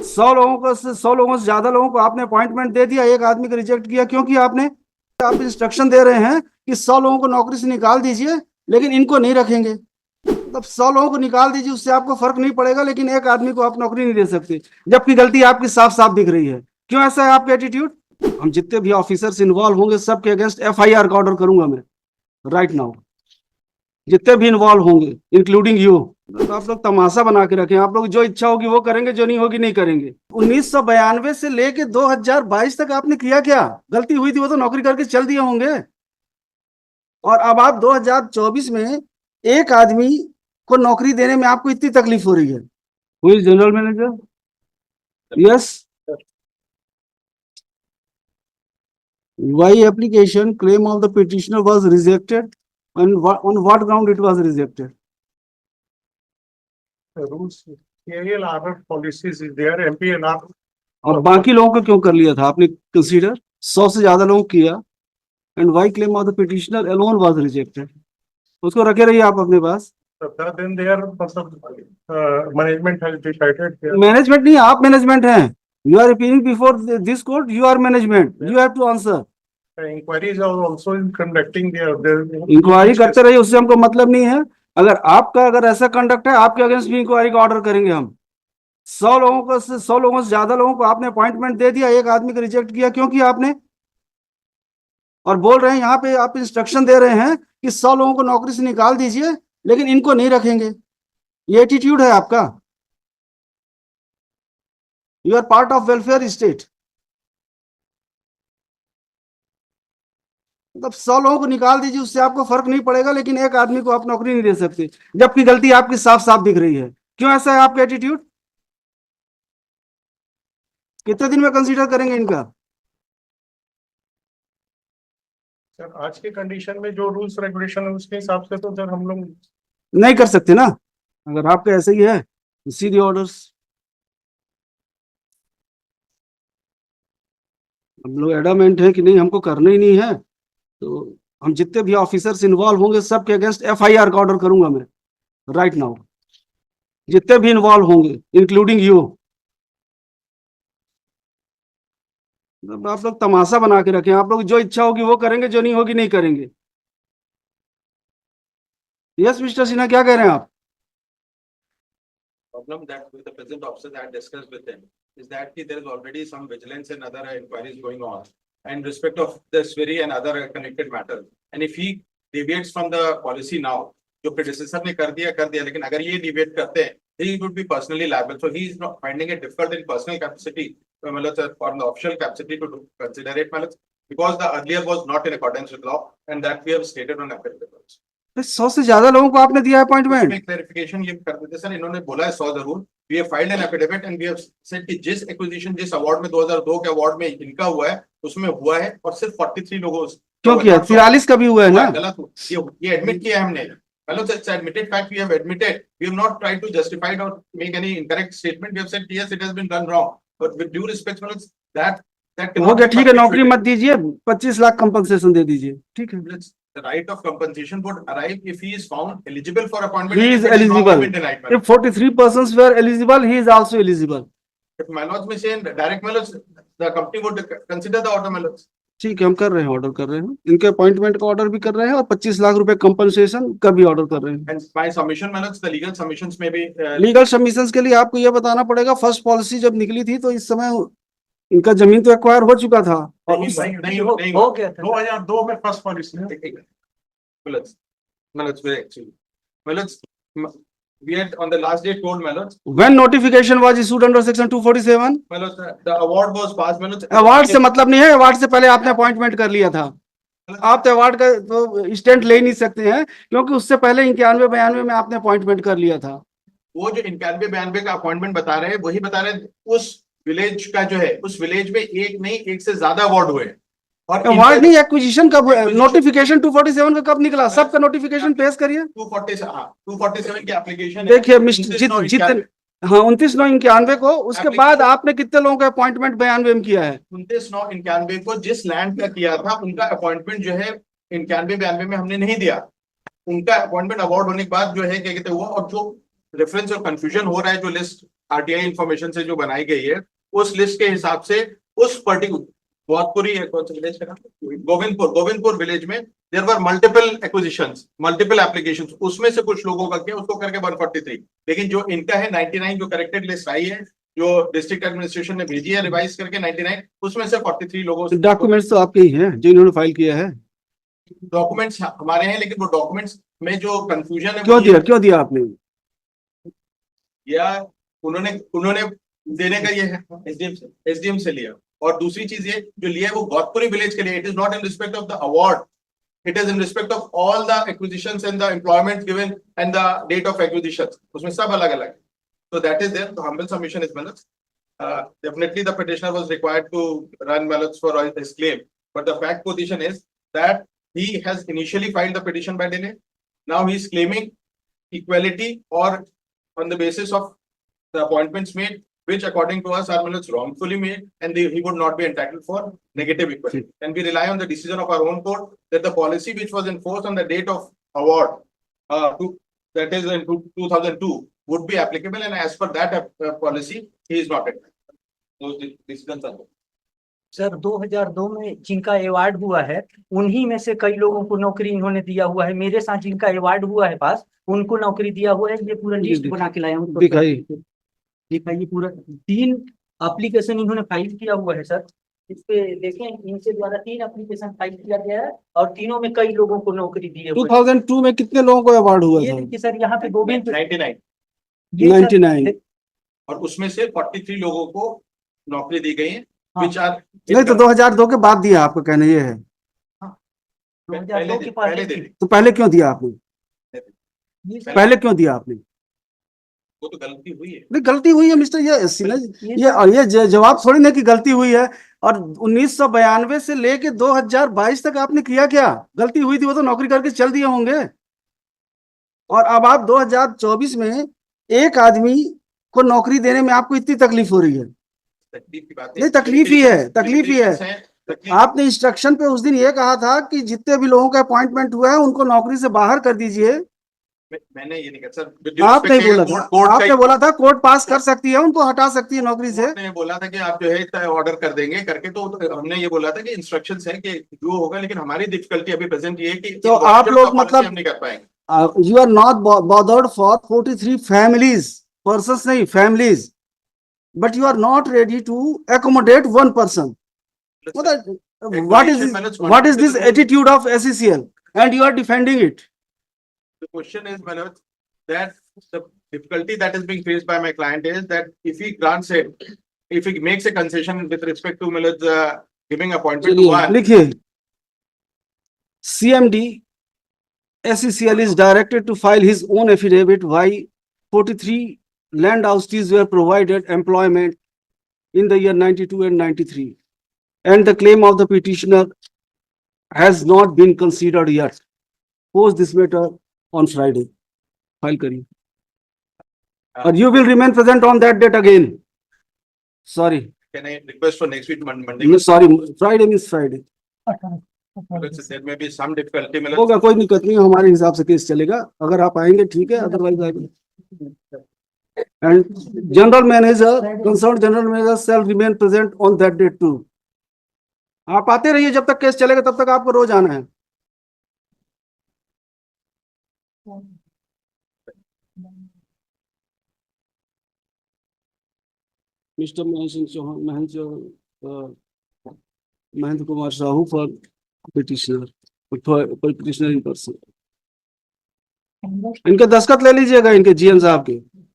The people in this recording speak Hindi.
100 लोगों से ज्यादा लोगों को आपने अपॉइंटमेंट दे दिया, एक आदमी को रिजेक्ट किया। क्योंकि आपने आप इंस्ट्रक्शन दे रहे हैं कि 100 लोगों को नौकरी से निकाल दीजिए, लेकिन इनको नहीं रखेंगे। मतलब 100 लोगों को निकाल दीजिए, उससे आपको फर्क नहीं पड़ेगा, लेकिन एक आदमी को आप नौकरी नहीं दे सकते, जबकि गलती आपकी साफ साफ दिख रही है। क्यों ऐसा है आपका एटीट्यूड? हम जितने भी ऑफिसर्स इन्वॉल्व होंगे सबके अगेंस्ट एफआईआर का ऑर्डर करूंगा मैं राइट नाउ। जितने भी इन्वॉल्व होंगे इंक्लूडिंग यू। आप लोग तमाशा बना के रखें, आप लोग जो इच्छा होगी वो करेंगे, जो नहीं होगी नहीं करेंगे। 1992 से लेके 2022 तक आपने किया क्या? गलती हुई थी वो तो नौकरी करके चल दिए होंगे, और अब आप 2024 में एक आदमी को नौकरी देने में आपको इतनी तकलीफ हो रही है। Who is general manager? Yes. Why application claim of the petitioner was rejected, and on what ground it was rejected? The rules, ALR policies is there, MPNR. और बाकी लोगों को क्यों कर लिया था आपने कंसीडर? 100 से ज्यादा लोगों किया, and why claim of the petitioner alone was rejected? उसको रखे रहिए आप अपने पास। Then there, management has decided. Management नहीं, आप मैनेजमेंट हैं। You are appearing before this court, you are management, you have to answer. Inquiries are also conducting there. Inquiry करते रहिए, उससे हमको मतलब नहीं है। अगर ऐसा कंडक्ट है, आपके अगेंस्ट भी इंक्वायरी का ऑर्डर करेंगे हम। 100 लोगों से ज्यादा लोगों को आपने अपॉइंटमेंट दे दिया, एक आदमी को रिजेक्ट किया। क्योंकि आपने और बोल रहे हैं यहाँ पे, आप इंस्ट्रक्शन दे रहे हैं कि 100 लोगों को नौकरी से निकाल दीजिए, लेकिन इनको नहीं रखेंगे। ये एटीट्यूड है आपका। You are part of welfare state. मतलब 100 लोगों को निकाल दीजिए, उससे आपको फर्क नहीं पड़ेगा, लेकिन एक आदमी को आप नौकरी नहीं दे सकते, जबकि गलती आपकी साफ साफ दिख रही है। क्यों ऐसा है आपका एटीट्यूड? कितने दिन में कंसीडर करेंगे इनका? सर आज के कंडीशन में जो रूल्स रेगुलेशन है उसके हिसाब से तो सर हम लोग नहीं कर सकते ना। अगर आपका ऐसे ही है सी द ऑर्डर्स। हम लोग एडामेंट है कि नहीं, हमको करना ही नहीं है, तो हम जितने भी ऑफिसर्स इन्वॉल्व होंगे सबके अगेंस्ट एफआईआर का ऑर्डर करूंगा मैं राइट नाउ। जितने भी इन्वॉल्व होंगे इंक्लूडिंग यू। आप लोग तमाशा बना के रखें, आप लोग जो इच्छा होगी वो करेंगे, जो नहीं होगी नहीं करेंगे। यस मिस्टर सिन्हा, क्या कह रहे हैं आप? Problem that with the present officers I had discussed with them is that there is already some vigilance and other inquiries going on in respect of this very and other connected matters. And if he deviates from the policy now, जो predecessor ने कर दिया, लेकिन अगर ये deviate करते हैं, he would be personally liable. So he is not finding it difficult in personal capacity, मतलब or the official capacity to consider it, मतलब because the earlier was not in accordance with law, and that we have stated on affidavit. 100 से ज्यादा लोगों को आपने दिया अपॉइंटमेंट। क्लैरिफिकेशन ये कर देते सर, इन्होंने बोला है 100 जरूर। We have filed an affidavit and we have said कि जिस एक्विजिशन, जिस अवार्ड में 2002 के अवार्ड में इनका हुआ है, उसमें हुआ है, और सिर्फ 43 लोगों क्यों किया? 43 का भी हुआ है ना। गलत ये एडमिट किया है हमने। Hello, it's admitted fact. We have admitted. We have not tried to justify it or make any incorrect statement. We have said yes, it has been done wrong. But with due respect, that हो गया, ठीक है, नौकरी मत दीजिए, 25 लाख कंपनसेशन दे दीजिए, ठीक है। The right of compensation would arrive if he is found eligible for appointment. He is eligible. If 43 persons were eligible, he is also eligible. If Maloj may say direct Maloj, the company would consider the order Maloj. ठीक है, हम कर रहे हैं, ऑर्डर कर रहे हैं, इनके अपॉइंटमेंट का ऑर्डर भी कर रहे हैं, और 25 लाख रुपए कंपनसेशन का भी ऑर्डर कर रहे हैं। And by submission Maloj, the legal submissions may be. Legal submissions के लिए आपको यह बताना पड़ेगा, फर्स्ट पॉलिसी जब निकली थी तो इस समय इनका जमीन तो एक्वायर हो चुका था। हो गया था 2002 में first policy. We had on the last day told Maloj. When notification was issued under section 247? Maloj, the award was passed Maloj. Award से मतलब नहीं है, अवार्ड से पहले आपने अपॉइंटमेंट कर लिया था। आप तो अवार्ड का तो स्टैंड ले नहीं सकते हैं, क्योंकि उससे पहले 91-92 में आपने अपॉइंटमेंट कर लिया था। वो जो 91-92 का अपॉइंटमेंट बता रहे हैं, वही बता रहे हैं उस विलेज का जो है, उस विलेज में एक नहीं एक से ज्यादा अवार्ड हुए। और अवार्ड नहीं, एक्विजिशन कब, नोटिफिकेशन 247 का कब निकला? सबका नोटिफिकेशन पेश करिए। 247 की एप्लीकेशन देखिए मिस्टर हाँ 29/9/91 को, उसके बाद आपने कितने लोगों का अपॉइंटमेंट 92 में किया है? 29/9/91 को जिस लैंड का किया था, उनका अपॉइंटमेंट जो है 91-92 में हमने नहीं दिया। उनका अपॉइंटमेंट अवार्ड होने के बाद जो है क्या कहते हुआ, और जो रेफरेंस और कंफ्यूजन हो रहा है, जो लिस्ट RTI इंफॉर्मेशन से जो बनाई गई है, उस लिस्ट के हिसाब से उस पर्टिकुलर बहुतपुरी है, कौन सा विलेज का नाम? गोविंदपुर विलेज में there were multiple acquisitions, multiple applications, उसमें से कुछ लोगों का किया, उसको करके 143। लेकिन जो इनका है 99 जो करेक्टेड लिस्ट आई है, जो डिस्ट्रिक्ट एडमिनिस्ट्रेशन ने भेजी है रिवाइज करके 99, उसमें से 43 लोगों से डॉक्यूमेंट्स तो आपके ही हैं जो इन्होंने फाइल किया है। डॉक्यूमेंट्स हमारे हैं, लेकिन वो डॉक्यूमेंट्स में जो कंफ्यूजन है क्यों दिया आपने? या उन्होंने देने का ये है एसडीएम से लिया। और दूसरी चीज ये जो लिया है वो गौतपुरी विलेज के लिए, it is not in respect of the award, it is in respect of all the acquisitions and the employment given and the date of acquisition, उसमें सब अलग अलग है। So that is there. The humble submission is Manoj. Definitely the petitioner was required to run Manoj for his claim, but the fact position is that he has initially filed the petition by delay. Now he is claiming equality or on the basis of the appointments made, which according to us are Manoj wrongfully made, and he would not be entitled for negative equality. And we rely on the decision of our own court that the policy which was enforced on the date of award, that is in 2002, would be applicable, and as per that policy, he is not entitled. Those decisions are there. Sir 2002 में जिनका अवार्ड हुआ है उन्हीं में से कई लोगों को नौकरी इन्होंने दिया हुआ है। मेरे साथ जिनका अवार्ड हुआ है पास, उनको नौकरी दिया हुआ है। ये पूरा लिस्ट बना के लाया हूँ, दिखाइए पूरा 3 एप्लीकेशन इन्होंने फाइल किया हुआ है सर। इस पे देखें, इनसे द्वारा 3 एप्लीकेशन फाइल किया गया है और तीनों में कई लोगों को नौकरी दी है। 2002 में कितने लोगों को अवार्ड हुआ ये था? देखिए सर, यहाँ पे गोविंद 99 ये सर- 99 और उसमें से 43 लोगों को नौकरी दी गई है, हाँ। which are नहीं तो 2002 के बाद दिया, आपका कहना ये है? 2002 के पहले पास दे दी। तो पहले क्यों दिया आपने? ये सर- पहले क्यों दिया आपने? वो तो गलती हुई है। नहीं, गलती हुई है मिस्टर, ये जवाब थोड़ी ना कि गलती हुई है। और 1992 से लेके 2022 तक आपने किया क्या? गलती हुई थी वो तो नौकरी करके चल दिए होंगे। और अब आप 2024 में एक आदमी को नौकरी देने में आपको इतनी तकलीफ हो रही है? तकलीफ की बात नहीं, तकलीफ ही है। आपने इंस्ट्रक्शन पे उस दिन ये कहा था कि जितने भी लोगों का अपॉइंटमेंट हुआ है उनको नौकरी से बाहर कर दीजिए। मैंने ये नहीं कहा सर। आप नहीं बोला था, आपने बोला था कोर्ट पास कर सकती है, उनको हटा सकती है नौकरी से। ने बोला था कि आप जो है ऑर्डर कर देंगे करके, तो हमने ये बोला था कि इंस्ट्रक्शंस है कि जो होगा, लेकिन हमारी डिफिकल्टी अभी प्रेजेंट ये है कि तो आप लोग मतलब हम नहीं कर पाएंगे। you are not bothered for 43 families, persons नहीं, families, but you are not ready to accommodate one person. What is this attitude of SECL, and you are defending it? The question is, Manoj, that the difficulty that is being faced by my client is that if he grants it, if he makes a concession with respect to Manoj giving appointment to one, लिखिए, CMD SECL is directed to file his own affidavit why 43 land houses were provided employment in the year 92 and 93, and the claim of the petitioner has not been considered yet. Post this matter on Friday. File करिए. Or you will remain present on that date again. Sorry. can I request for next week Monday? No, sorry. Friday means Friday. Because there may be some difficulty. Manoj. होगा, कोई दिक्कत नहीं, हमारे हिसाब से केस चलेगा। अगर आप आएंगे ठीक है, अदरवाइज आएंगे। And general manager, concerned general manager shall remain present on that date too. आप आते रहिए, जब तक केस चलेगा तब तक आपको रोज आना है। Mister Mahendra Kumar Sahu for petitioner in person. इनके दस्तखत ले लीजिएगा, इनके जीएन साहब के।